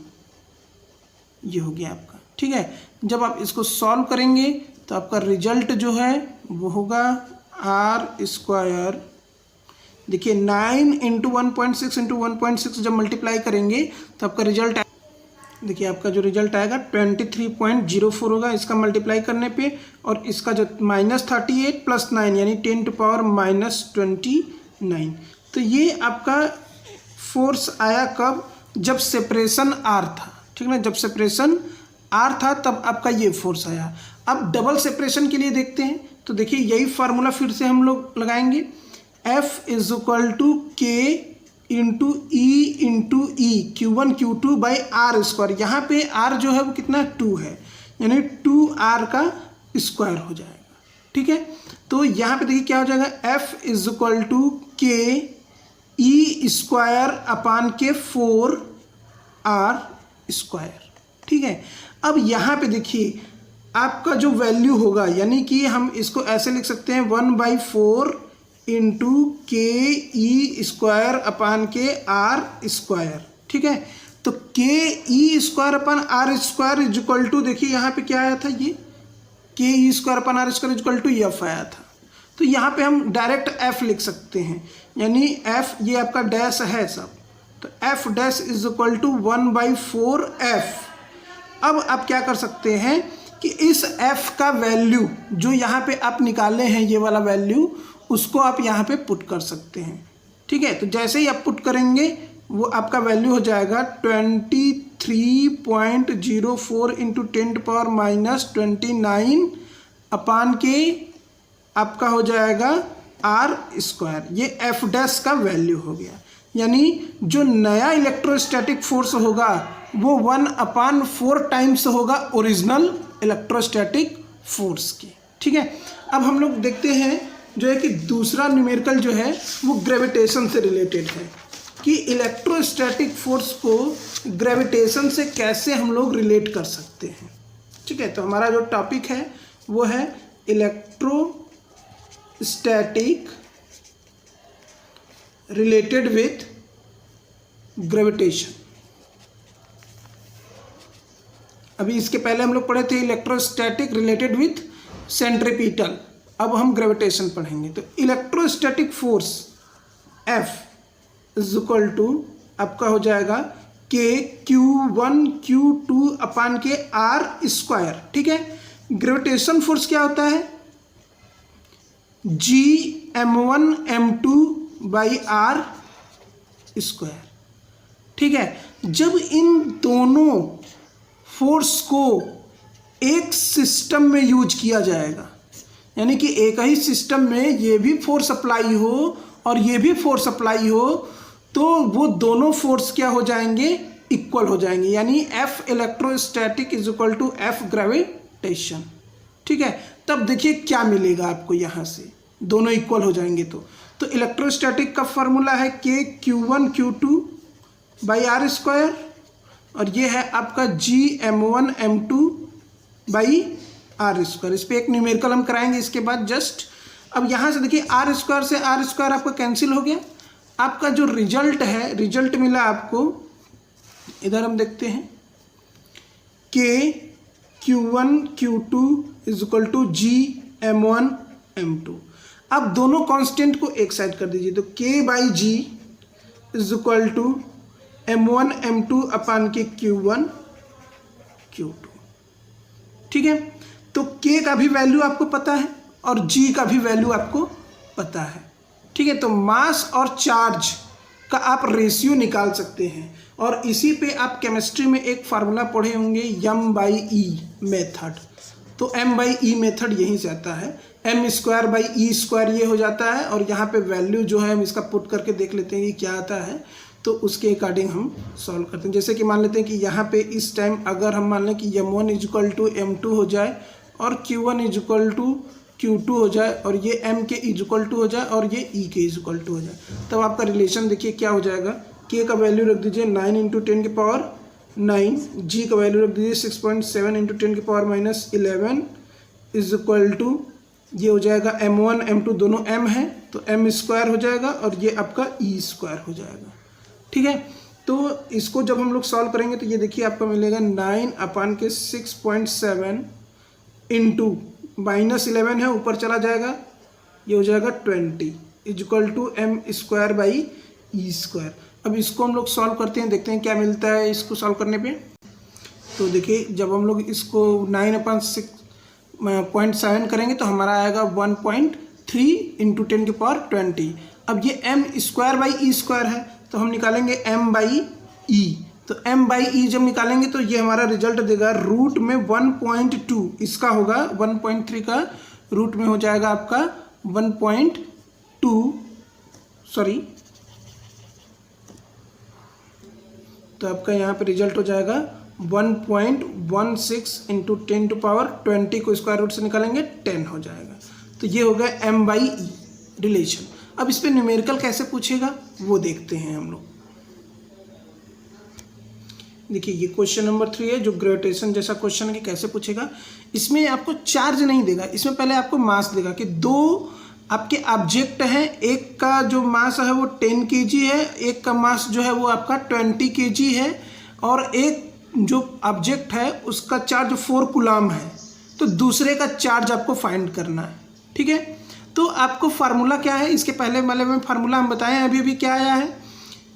ये हो गया आपका, ठीक है। जब आप इसको सॉल्व करेंगे तो आपका रिजल्ट जो है वो होगा R²। देखिए 9 × 1.6 × 1.6 जब मल्टीप्लाई करेंगे तो आपका रिजल्ट, देखिए आपका जो रिजल्ट आएगा 23.04 होगा इसका मल्टीप्लाई करने पे, और इसका जो -38 + 9 यानी 10⁻29। तो ये आपका फोर्स आया कब, जब सेपरेशन R था, ठीक है ना। जब सेपरेशन R था तब आपका ये फोर्स आया। अब डबल सेपरेशन के लिए देखते हैं, तो देखिए यही फार्मूला फिर से हम लोग लगाएंगे। F is equal to K into E into E Q1 Q2 by R²। यहाँ पे R जो है वो कितना 2 है, यानी 2R का स्क्वायर हो जाएगा, ठीक है। तो यहाँ पे देखिए क्या हो जाएगा, F is equal to K E² upon के 4R², ठीक है। अब यहाँ पे देखिए आपका जो वैल्यू होगा, यानी कि हम इसको ऐसे लिख सकते हैं 1/4 इंटू KE² अपान के R², ठीक है। तो KE² upon R² is equal to, देखिए यहाँ पे क्या आया था, ये KE² upon R² is equal to F आया था। तो यहाँ पे हम डायरेक्ट F लिख सकते हैं, यानी F ये आपका डैश है सब, तो F' is equal to 1/4F। अब आप क्या कर सकते हैं कि इस F का वैल्यू जो यहाँ पे आप निकाले हैं, ये वाला वैल्यू, उसको आप यहाँ पे पुट कर सकते हैं। ठीक है, तो जैसे ही आप पुट करेंगे वो आपका वैल्यू हो जाएगा 23.04 इंटू 10⁻⁻29 अपान के आपका हो जाएगा r²। ये एफ डैश का वैल्यू हो गया, यानी जो नया इलेक्ट्रोस्टैटिक फोर्स होगा वो 1/4 टाइम्स होगा ओरिजिनल इलेक्ट्रोस्टैटिक फोर्स की। ठीक है, अब हम लोग देखते हैं जो है कि दूसरा न्यूमेरिकल जो है वो ग्रेविटेशन से रिलेटेड है, कि इलेक्ट्रोस्टैटिक फोर्स को ग्रेविटेशन से कैसे हम लोग रिलेट कर सकते हैं। ठीक है, तो हमारा जो टॉपिक है वो है इलेक्ट्रोस्टैटिक रिलेटेड विथ ग्रेविटेशन। अभी इसके पहले हम लोग पढ़े थे इलेक्ट्रोस्टैटिक रिलेटेड विथ सेंट्रीपिटल, अब हम ग्रेविटेशन पढ़ेंगे। तो electrostatic force F is equal to आपका हो जाएगा Q1 Q2 अपान के r²। ठीक है, ग्रेविटेशन फोर्स क्या होता है? Gm1 m2 by r²। ठीक है, जब इन दोनों फोर्स को एक सिस्टम में यूज किया जाएगा, यानी कि एक ही सिस्टम में ये भी फोर्स अप्लाई हो और ये भी फोर्स अप्लाई हो, तो वो दोनों फोर्स क्या हो जाएंगे? इक्वल हो जाएंगे, यानी F electrostatic is equal to F gravitation. ठीक है, तब देखिए क्या मिलेगा आपको यहाँ से, दोनों इक्वल हो जाएंगे। तो इलेक्ट्रोस्टैटिक का फॉर्मूला है Q1 Q2 बाई r², और ये है आपका Gm1 m2 बाई r²। इस पर एक न्यूमेरिकल हम कराएंगे इसके बाद जस्ट। अब यहाँ से देखिए r² से r² आपका कैंसिल हो गया, आपका जो रिजल्ट है, रिजल्ट मिला आपको, इधर हम देखते हैं Q1 Q2 is equal to Gm1 m2। अब दोनों कांस्टेंट को एक साइड कर दीजिए, तो K by G is equal to m1 m2 upon के Q1 Q2। ठीक है, तो K का भी वैल्यू आपको पता है और G का भी वैल्यू आपको पता है। ठीक है, तो मास और चार्ज का आप रेशियो निकाल सकते हैं, और इसी पे आप केमिस्ट्री में एक फार्मूला पढ़े होंगे m/e मेथड। तो m/e मेथड यहीं से आता है, m²/e² ये हो जाता है, और यहाँ पे वैल्यू जो है हम इसका पुट करके देख लेते हैं कि क्या आता है, तो उसके अकॉर्डिंग हम सॉल्व करते हैं। जैसे कि मान लेते हैं कि यहाँ पे इस टाइम अगर हम मान लें कि m1 इक्वल टू m2 हो जाए और q1 इक्वल टू q2 हो जाए, और ये m के इक्वल टू हो जाए और ये e के इक्वल टू हो जाए, तब आपका रिलेशन देखिए क्या हो जाएगा। k का वैल्यू रख दीजिए 9 इंटू 10⁻⁹, g का वैल्यू रख दीजिए 6.7 इंटू 10⁻11 इज इक्वल टू, ये हो जाएगा m1 m2 दोनों m है तो m² हो जाएगा, और ये आपका e² हो जाएगा। ठीक है, तो इसको जब हम लोग सॉल्व करेंगे तो ये देखिए आपको मिलेगा 9 अपान के 6.7 इंटू -11 है, ऊपर चला जाएगा, ये हो जाएगा 20 इक्वल टू m²/e²। अब इसको हम लोग सॉल्व करते हैं, देखते हैं क्या मिलता है इसको सॉल्व करने पे। तो देखिए जब हम लोग इसको 9/6.7 करेंगे तो हमारा आएगा 1.3 इंटू 10⁻20। अब ये m²/e² है, तो हम निकालेंगे m/e। तो m/e जब निकालेंगे तो ये हमारा रिजल्ट देगा रूट में 1.2, इसका होगा 1.3 का रूट में हो जाएगा आपका 1.2, सॉरी, तो आपका यहाँ पे रिजल्ट हो जाएगा 1.16 इंटू 10⁻20 को स्क्वायर रूट से निकालेंगे 10 हो जाएगा। तो ये हो गया m/e रिलेशन। अब इस पे न्यूमेरिकल कैसे पूछेगा वो देखते हैं हम लोग। देखिए ये क्वेश्चन नंबर 3 है, जो ग्रेविटेशन जैसा क्वेश्चन है कि कैसे पूछेगा। इसमें आपको चार्ज नहीं देगा, इसमें पहले आपको मास देगा कि दो आपके ऑब्जेक्ट हैं, एक का जो मास है वो 10 kg है, एक का मास जो है वो आपका 20 kg है, और एक जो ऑब्जेक्ट है उसका चार्ज 4 कूलम है, तो दूसरे का चार्ज आपको फाइंड करना है। ठीक है, तो आपको फार्मूला क्या है, इसके पहले वाले में फार्मूला हम बताएं अभी क्या आया है।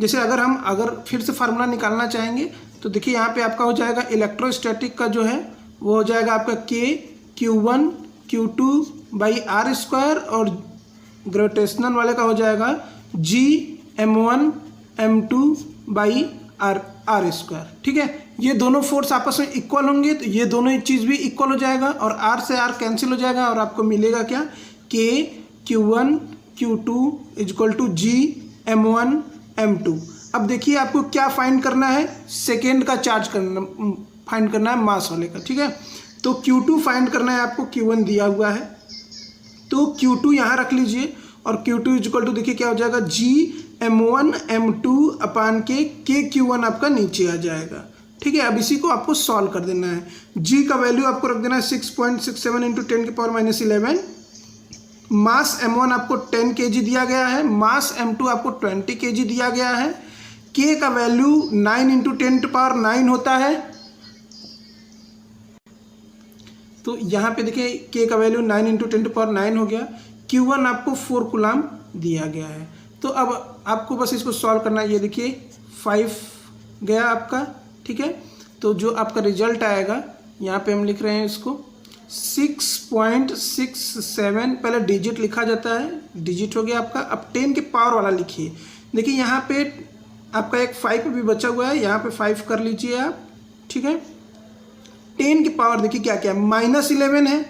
जैसे अगर फिर से फार्मूला निकालना चाहेंगे तो देखिए यहाँ पे आपका हो जाएगा इलेक्ट्रोस्टैटिक का जो है वो हो जाएगा आपका Q1 Q2 बाई r², और ग्रेविटेशनल वाले का हो जाएगा Gm1m2/r²। ठीक है, ये दोनों फोर्स आपस में इक्वल होंगे तो ये दोनों चीज़ भी इक्वल हो जाएगा और r से r कैंसिल हो जाएगा और आपको मिलेगा क्या, K Q1 Q2 = Gm1m2। अब देखिए आपको क्या फाइंड करना है, सेकेंड का चार्ज फाइंड करना है मास वाले का। ठीक है, तो Q2 फाइंड करना है आपको, Q1 दिया हुआ है तो Q2 यहाँ रख लीजिए और Q2 = देखिए क्या हो जाएगा, Gm1m2/K, Q1 आपका नीचे आ जाएगा। ठीक है, अब इसी को आपको सॉल्व कर देना है। G का वैल्यू आपको रख देना है 6.67 × 10⁻11। मास M1 आपको 10 kg दिया गया है, मास M2 आपको 20 kg दिया गया है। K का वैल्यू 9 × 10⁹ होता है, तो यहाँ पे देखिए K का वैल्यू 9 × 10⁹ हो गया। Q1 आपको 4 कूलम दिया गया है। तो अब आपको बस इसको सॉल्व करना है। ये देखिए 5 गया आपका। ठीक है, तो जो आपका रिजल्ट आएगा यहाँ पे हम लिख रहे हैं इसको 6.67, पहले डिजिट लिखा जाता है, डिजिट हो गया आपका। अब 10 के पावर वाला लिखिए। देखिए यहाँ पे आपका एक 5 भी बचा हुआ है, यहाँ पे 5 कर लीजिए आप। ठीक है, 10 की पावर देखिए क्या क्या, -11 है,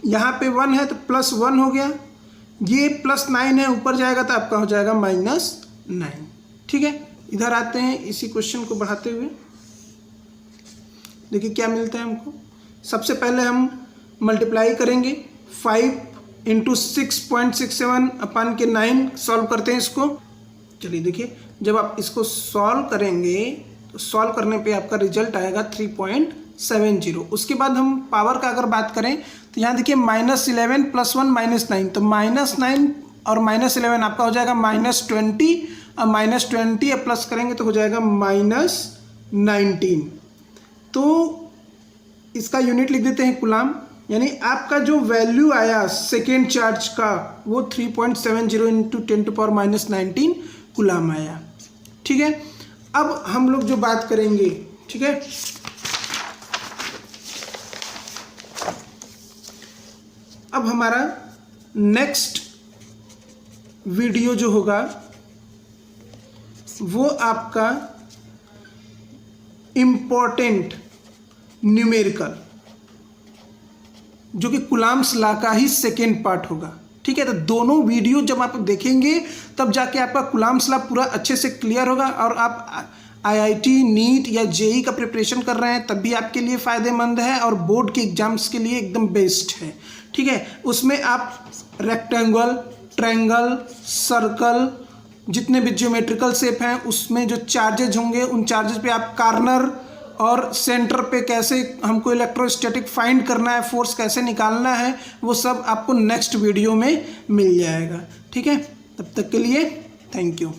यहाँ पे 1 है तो +1 हो गया, ये +9 है, ऊपर जाएगा तो आपका हो जाएगा -9। ठीक है, इधर आते हैं इसी क्वेश्चन को बढ़ाते हुए। देखिए क्या मिलता है हमको। सबसे पहले हम मल्टीप्लाई करेंगे 5 × 6.67/9, सॉल्व करते हैं इसको। चलिए देखिए, जब आप इसको सॉल्व करेंगे तो सॉल्व करने पे आपका रिजल्ट आएगा 3.70। उसके बाद हम पावर का अगर बात करें तो यहाँ देखिए -11 +1 -9, तो -9 और -11 आपका हो जाएगा -20, और -20 या प्लस करेंगे तो हो जाएगा -19। तो इसका यूनिट लिख देते हैं कूलम, यानी आपका जो वैल्यू आया सेकेंड चार्ज का वो 3.70 × 10⁻19 कूलम आया। ठीक है, अब हम लोग जो बात करेंगे, ठीक है, अब हमारा नेक्स्ट वीडियो जो होगा वो आपका इम्पोर्टेंट न्यूमेरिकल, जो कि कूलम्स लॉ का ही सेकेंड पार्ट होगा। ठीक है, तो दोनों वीडियो जब आप देखेंगे तब जाके आपका कूलम्स लॉ पूरा अच्छे से क्लियर होगा, और आप IIT नीट या JEE का प्रिपरेशन कर रहे हैं तब भी आपके लिए फ़ायदेमंद है, और बोर्ड के एग्जाम्स के लिए एकदम बेस्ट है। ठीक है, उसमें आप रेक्टेंगल, ट्रायंगल, सर्कल, जितने भी ज्योमेट्रिकल शेप हैं उसमें जो चार्जेज होंगे उन चार्जेज पे आप कॉर्नर और सेंटर पे कैसे हमको इलेक्ट्रोस्टैटिक फाइंड करना है, फोर्स कैसे निकालना है, वो सब आपको नेक्स्ट वीडियो में मिल जाएगा। ठीक है, तब तक के लिए थैंक यू।